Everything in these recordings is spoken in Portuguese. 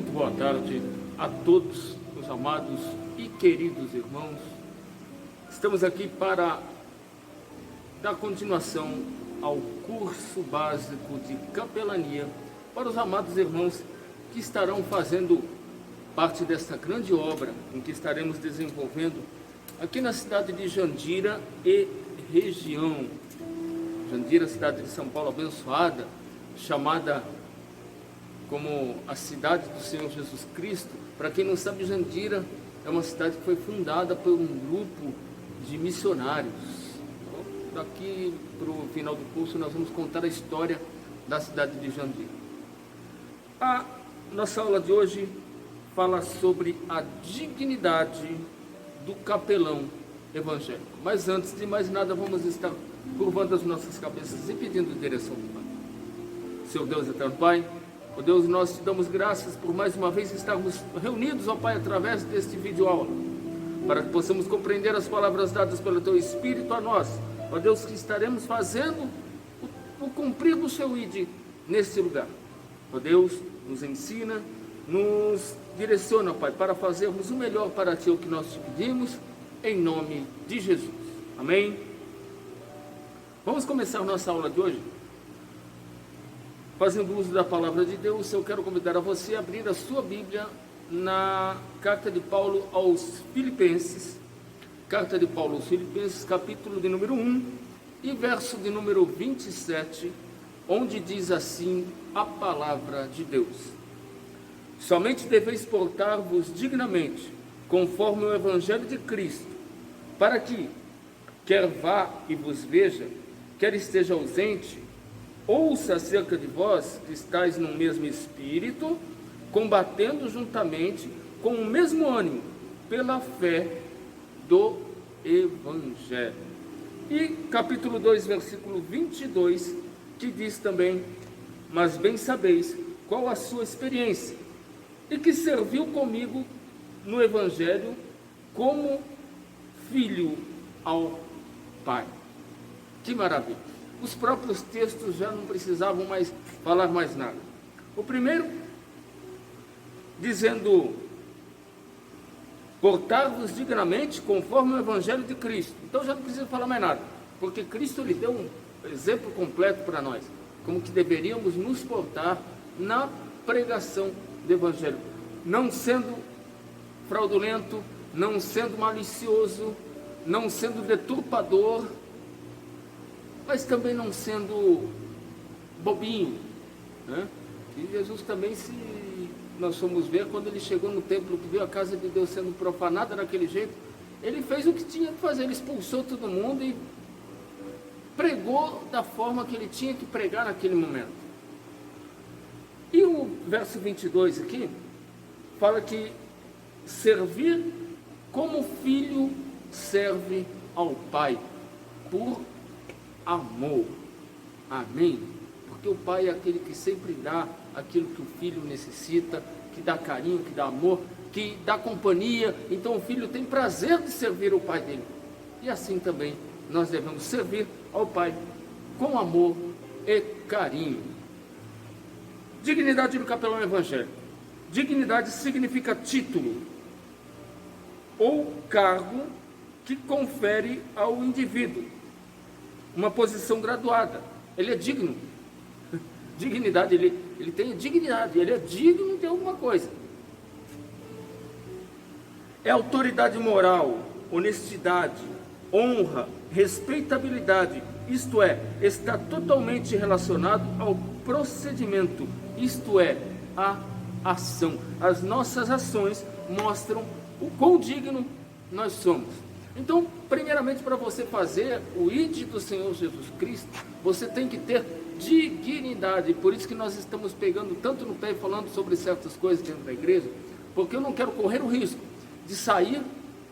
Muito boa tarde a todos os amados e queridos irmãos. Estamos aqui para dar continuação ao curso básico de capelania para os amados irmãos que estarão fazendo parte desta grande obra em que estaremos desenvolvendo aqui na cidade de Jandira e região. Jandira, cidade de São Paulo abençoada, chamada como a cidade do Senhor Jesus Cristo. Para quem não sabe, Jandira é uma cidade que foi fundada por um grupo de missionários. Então, daqui para o final do curso nós vamos contar a história da cidade de Jandira. A nossa aula de hoje fala sobre a dignidade do capelão evangélico. Mas antes de mais nada, vamos estar curvando as nossas cabeças e pedindo direção do Pai. Seu Deus eterno Pai, ó Deus, nós te damos graças por mais uma vez estarmos reunidos, ó Pai, através deste vídeo aula, para que possamos compreender as palavras dadas pelo Teu Espírito a nós, ó Deus, que estaremos fazendo o cumprir do Seu ID neste lugar. Ó Deus, nos ensina, nos direciona, ó Pai, para fazermos o melhor para Ti, o que nós te pedimos, em nome de Jesus. Amém? Vamos começar nossa aula de hoje fazendo uso da palavra de Deus. Eu quero convidar a você a abrir a sua Bíblia na carta de Paulo aos Filipenses, carta de Paulo aos Filipenses, capítulo de número 1 e verso de número 27, onde diz assim a palavra de Deus: somente deveis portar-vos dignamente, conforme o Evangelho de Cristo, para que, quer vá e vos veja, quer esteja ausente, ouça acerca de vós que estáis no mesmo espírito, combatendo juntamente com o mesmo ânimo, pela fé do Evangelho. E capítulo 2, versículo 22, que diz também: mas bem sabeis qual a sua experiência, e que serviu comigo no Evangelho como filho ao Pai. Que maravilha! Os próprios textos já não precisavam mais falar mais nada. O primeiro, dizendo: portar-vos dignamente conforme o Evangelho de Cristo. Então já não precisa falar mais nada, porque Cristo lhe deu um exemplo completo para nós, como que deveríamos nos portar na pregação do Evangelho, não sendo fraudulento, não sendo malicioso, não sendo deturpador, mas também não sendo bobinho, né? E Jesus também, se nós formos ver, quando ele chegou no templo, que viu a casa de Deus sendo profanada daquele jeito, ele fez o que tinha que fazer, ele expulsou todo mundo e pregou da forma que ele tinha que pregar naquele momento. E o verso 22 aqui, fala que servir como filho serve ao Pai, por amor. Amém? Porque o Pai é aquele que sempre dá aquilo que o filho necessita, que dá carinho, que dá amor, que dá companhia. Então o filho tem prazer de servir o Pai dele. E assim também nós devemos servir ao Pai com amor e carinho. Dignidade do capelão evangélico. Dignidade significa título ou cargo que confere ao indivíduo uma posição graduada. Ele é digno. Dignidade, ele tem dignidade, ele é digno de alguma coisa. É autoridade moral, honestidade, honra, respeitabilidade, isto é, está totalmente relacionado ao procedimento, isto é, a ação. As nossas ações mostram o quão digno nós somos. Então, primeiramente, para você fazer o ID do Senhor Jesus Cristo, você tem que ter dignidade. Por isso que nós estamos pegando tanto no pé e falando sobre certas coisas dentro da igreja, porque eu não quero correr o risco de sair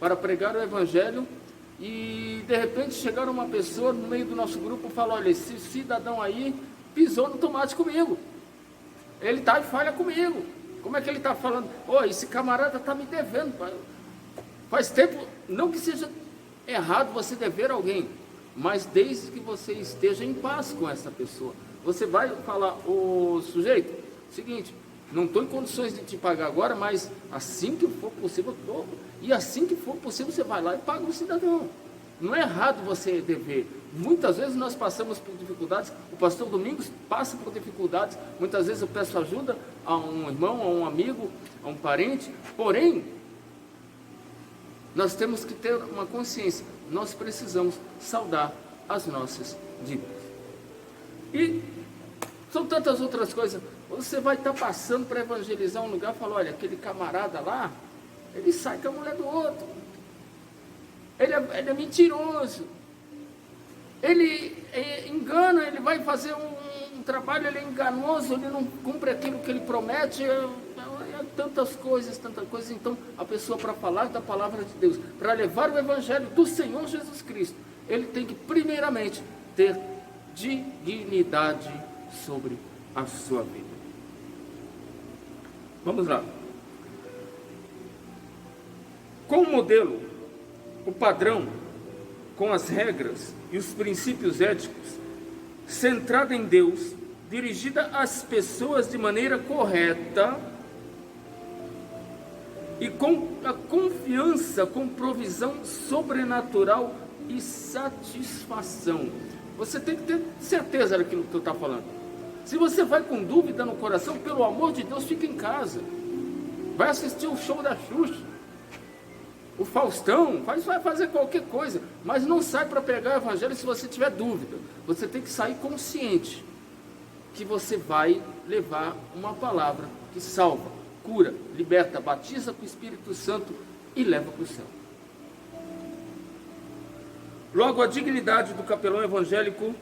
para pregar o Evangelho e de repente chegar uma pessoa no meio do nosso grupo e falar: olha, esse cidadão aí pisou no tomate comigo, ele está e falha comigo. Como é que ele está falando? Esse camarada está me devendo. Faz tempo, não que seja errado você dever alguém, mas desde que você esteja em paz com essa pessoa. Você vai falar: ô sujeito, seguinte, Não estou em condições de te pagar agora, mas assim que for possível, eu dou. E assim que for possível, você vai lá e paga o cidadão. Não é errado você dever. Muitas vezes nós passamos por dificuldades, o pastor Domingos passa por dificuldades, muitas vezes eu peço ajuda a um irmão, a um amigo, a um parente, porém, nós temos que ter uma consciência, nós precisamos saldar as nossas dívidas. E são tantas outras coisas. Você vai estar passando para evangelizar um lugar e fala, olha, aquele camarada lá, ele sai com a mulher do outro. Ele é mentiroso. Ele engana, ele vai fazer um trabalho, ele é enganoso, ele não cumpre aquilo que ele promete. Tantas coisas. Então, a pessoa, para falar da palavra de Deus, para levar o evangelho do Senhor Jesus Cristo, ele tem que primeiramente ter dignidade sobre a sua vida. Vamos lá. Com o modelo, o padrão, com as regras e os princípios éticos, centrada em Deus, dirigida às pessoas de maneira correta e com a confiança, com provisão sobrenatural e satisfação. Você tem que ter certeza daquilo que eu estou falando. Se você vai com dúvida no coração, pelo amor de Deus, fica em casa. Vai assistir o show da Xuxa, o Faustão, vai fazer qualquer coisa, mas não sai para pregar o evangelho se você tiver dúvida. Você tem que sair consciente que você vai levar uma palavra que salva, cura, liberta, batiza com o Espírito Santo e leva para o céu. Logo, a dignidade do capelão evangélico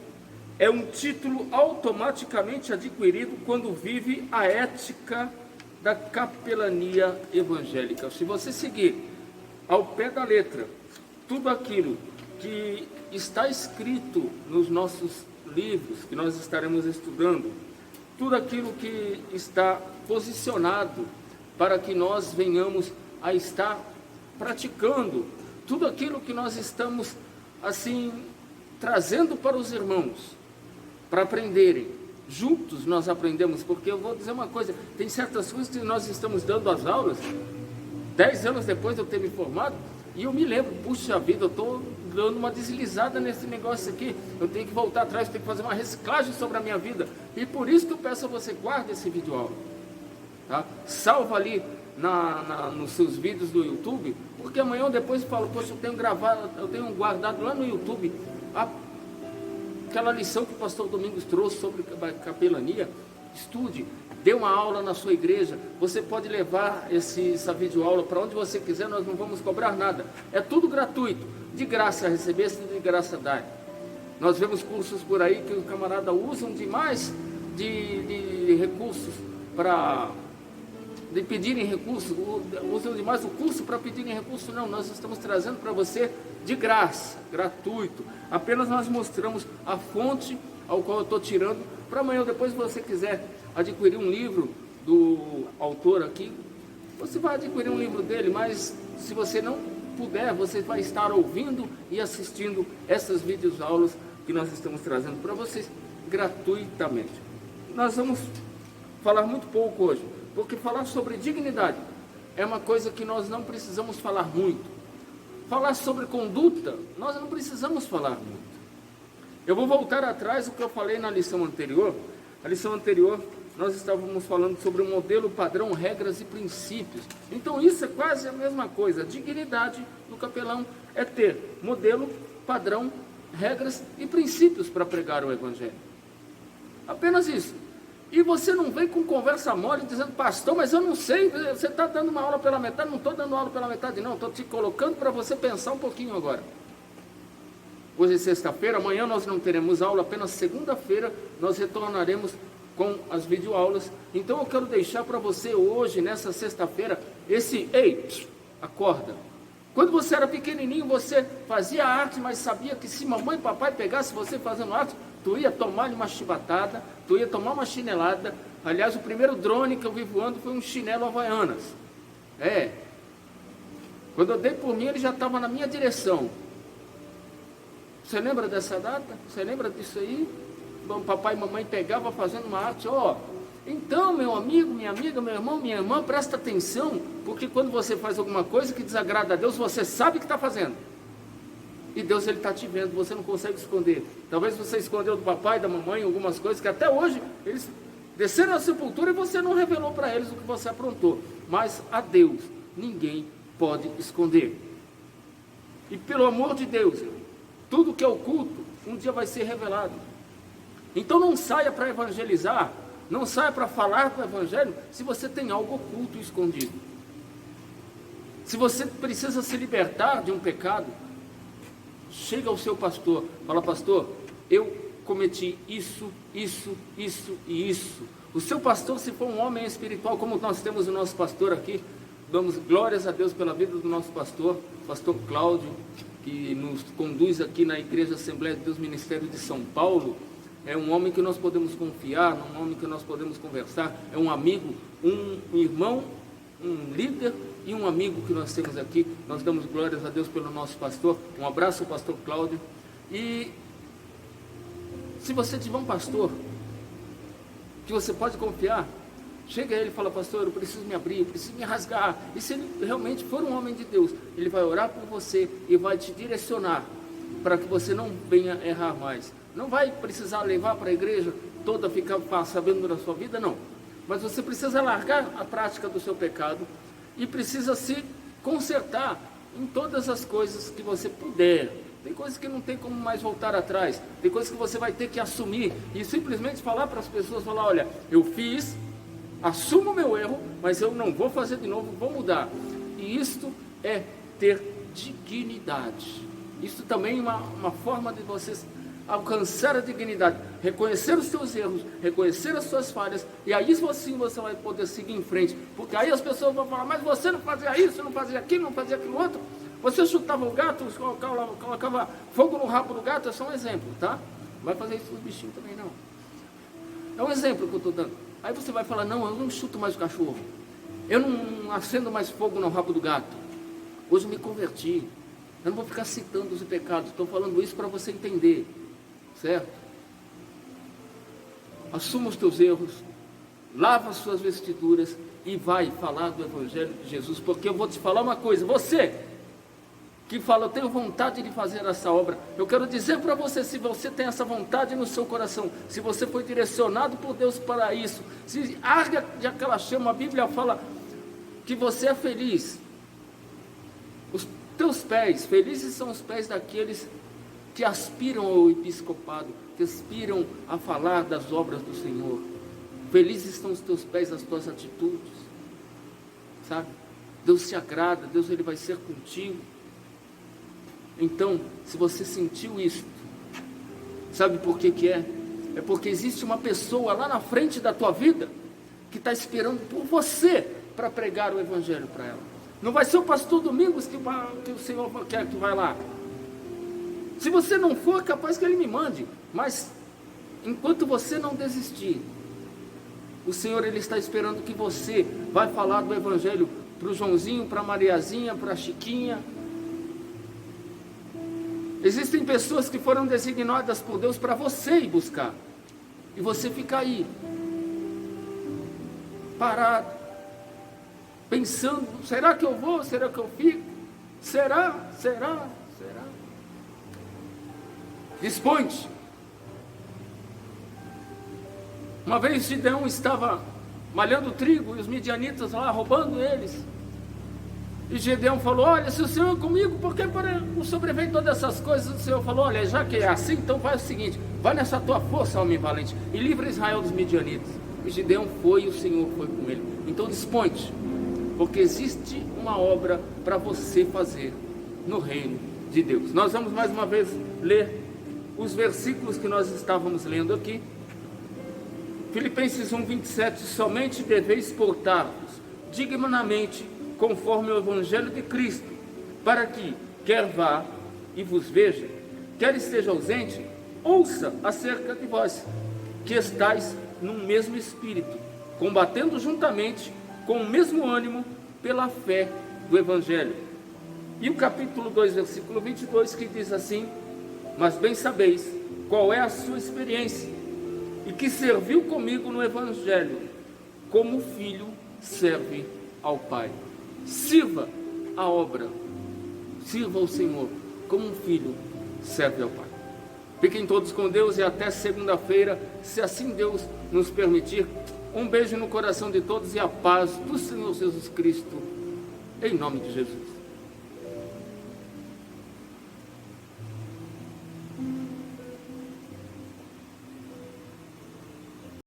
é um título automaticamente adquirido quando vive a ética da capelania evangélica. Se você seguir ao pé da letra tudo aquilo que está escrito nos nossos livros que nós estaremos estudando, tudo aquilo que está posicionado para que nós venhamos a estar praticando, tudo aquilo que nós estamos assim trazendo para os irmãos, para aprenderem. Juntos nós aprendemos, porque eu vou dizer uma coisa, tem certas coisas que nós estamos dando as aulas 10 anos depois de eu ter me formado, e eu me lembro, puxa vida, eu estou dando uma deslizada nesse negócio aqui, eu tenho que voltar atrás, eu tenho que fazer uma reciclagem sobre a minha vida, e por isso que eu peço a você, guarde esse vídeo aula, tá? Salva ali nos seus vídeos do YouTube, porque amanhã ou depois eu falo, poxa, eu tenho guardado lá no YouTube aquela lição que o pastor Domingos trouxe sobre capelania. Estude, dê uma aula na sua igreja, você pode levar essa videoaula para onde você quiser, nós não vamos cobrar nada, é tudo gratuito, de graça receber, de graça dar. Nós vemos cursos por aí que os camaradas usam demais de recursos de pedirem recursos, usam demais o curso para pedirem recursos. Não, nós estamos trazendo para você de graça, gratuito, apenas nós mostramos a fonte ao qual eu estou tirando, para amanhã ou depois, se você quiser adquirir um livro do autor aqui, você vai adquirir um livro dele, mas se você não puder, você vai estar ouvindo e assistindo essas videoaulas que nós estamos trazendo para vocês gratuitamente. Nós vamos falar muito pouco hoje, porque falar sobre dignidade é uma coisa que nós não precisamos falar muito. Falar sobre conduta, nós não precisamos falar muito. Eu vou voltar atrás do que eu falei na lição anterior. A lição anterior, nós estávamos falando sobre o modelo, padrão, regras e princípios. Então isso é quase a mesma coisa. A dignidade do capelão é ter modelo, padrão, regras e princípios para pregar o evangelho. Apenas isso. E você não vem com conversa mole dizendo, pastor, mas eu não sei, você está dando uma aula pela metade. Não estou dando aula pela metade não, estou te colocando para você pensar um pouquinho agora. Hoje é sexta-feira, amanhã nós não teremos aula, apenas segunda-feira nós retornaremos com as videoaulas. Então eu quero deixar para você hoje, nessa sexta-feira, ei, acorda. Quando você era pequenininho, você fazia arte, mas sabia que se mamãe e papai pegasse você fazendo arte, tu ia tomar-lhe uma chibatada, tu ia tomar uma chinelada. Aliás, o primeiro drone que eu vi voando foi um chinelo Havaianas. Quando eu dei por mim, ele já estava na minha direção. Você lembra dessa data? Você lembra disso aí? Bom, papai e mamãe pegavam fazendo uma arte, Então, meu amigo, minha amiga, meu irmão, minha irmã, presta atenção, porque quando você faz alguma coisa que desagrada a Deus, você sabe que está fazendo. E Deus, Ele está te vendo, você não consegue esconder. Talvez você escondeu do papai, da mamãe, algumas coisas que até hoje eles desceram à sepultura e você não revelou para eles o que você aprontou. Mas a Deus, ninguém pode esconder. E pelo amor de Deus, tudo que é oculto, um dia vai ser revelado. Então não saia para evangelizar, não saia para falar do Evangelho, se você tem algo oculto e escondido. Se você precisa se libertar de um pecado, chega ao seu pastor, fala: pastor, eu cometi isso e isso. O seu pastor, se for um homem espiritual, como nós temos o nosso pastor aqui, damos glórias a Deus pela vida do nosso pastor Cláudio, que nos conduz aqui na Igreja Assembleia de Deus Ministério de São Paulo. É um homem que nós podemos confiar, um homem que nós podemos conversar, é um amigo, um irmão, um líder e um amigo que nós temos aqui. Nós damos glórias a Deus pelo nosso pastor. Um abraço ao pastor Cláudio. E se você tiver um pastor que você pode confiar, chega a ele e fala: pastor, eu preciso me abrir, eu preciso me rasgar. E se ele realmente for um homem de Deus, ele vai orar por você e vai te direcionar para que você não venha errar mais. Não vai precisar levar para a igreja toda, ficar sabendo da sua vida, não. Mas você precisa largar a prática do seu pecado e precisa se consertar em todas as coisas que você puder. Tem coisas que não tem como mais voltar atrás. Tem coisas que você vai ter que assumir e simplesmente falar para as pessoas, falar: olha, eu fiz, assumo o meu erro, mas eu não vou fazer de novo, vou mudar. E isto é ter dignidade. Isso também é uma forma de vocês alcançar a dignidade, reconhecer os seus erros, reconhecer as suas falhas, e aí sim você vai poder seguir em frente, porque aí as pessoas vão falar: mas você não fazia isso, não fazia aquilo, não fazia aquilo outro, você chutava o gato, colocava fogo no rabo do gato. É só um exemplo, tá? Não vai fazer isso com os bichinhos também, não. É um exemplo que eu estou dando. Aí você vai falar: não, eu não chuto mais o cachorro, eu não acendo mais fogo no rabo do gato, hoje eu me converti, eu não vou ficar citando os pecados, estou falando isso para você entender. Certo? Assuma os teus erros, lava as suas vestiduras e vai falar do Evangelho de Jesus, porque eu vou te falar uma coisa: você que fala: eu tenho vontade de fazer essa obra, eu quero dizer para você, se você tem essa vontade no seu coração, se você foi direcionado por Deus para isso, se arde de aquela chama, a Bíblia fala que você é feliz. Os teus pés, felizes são os pés daqueles que aspiram ao episcopado, que aspiram a falar das obras do Senhor. Felizes estão os teus pés, as tuas atitudes, sabe? Deus se agrada, Deus, Ele vai ser contigo. Então, se você sentiu isso, sabe por que que é? É porque existe uma pessoa lá na frente da tua vida que está esperando por você para pregar o Evangelho para ela. Não vai ser o pastor Domingos que o Senhor quer que vai lá. Se você não for, é capaz que ele me mande. Mas enquanto você não desistir, o Senhor, Ele está esperando que você vai falar do Evangelho para o Joãozinho, para a Mariazinha, para a Chiquinha. Existem pessoas que foram designadas por Deus para você ir buscar. E você fica aí, parado, pensando: será que eu vou? Será que eu fico? Será? Dispõe-te. Uma vez Gideão estava malhando trigo e os midianitas lá roubando eles. E Gideão falou: olha, se o Senhor é comigo, por que não sobrevém todas essas coisas? O Senhor falou: olha, já que é assim, então faz o seguinte: vai nessa tua força, homem valente, e livra Israel dos midianitas. E Gideão foi e o Senhor foi com ele. Então dispõe-te, porque existe uma obra para você fazer no reino de Deus. Nós vamos mais uma vez ler os versículos que nós estávamos lendo aqui. Filipenses 1:27: somente deveis portar-vos dignamente conforme o Evangelho de Cristo, para que, quer vá e vos veja, quer esteja ausente, ouça acerca de vós, que estáis num mesmo espírito, combatendo juntamente com o mesmo ânimo pela fé do Evangelho. E o capítulo 2, versículo 22, que diz assim: mas bem sabeis qual é a sua experiência, e que serviu comigo no Evangelho, como filho serve ao Pai. Sirva a obra, sirva ao Senhor, como um filho serve ao Pai. Fiquem todos com Deus e até segunda-feira, se assim Deus nos permitir. Um beijo no coração de todos e a paz do Senhor Jesus Cristo, em nome de Jesus.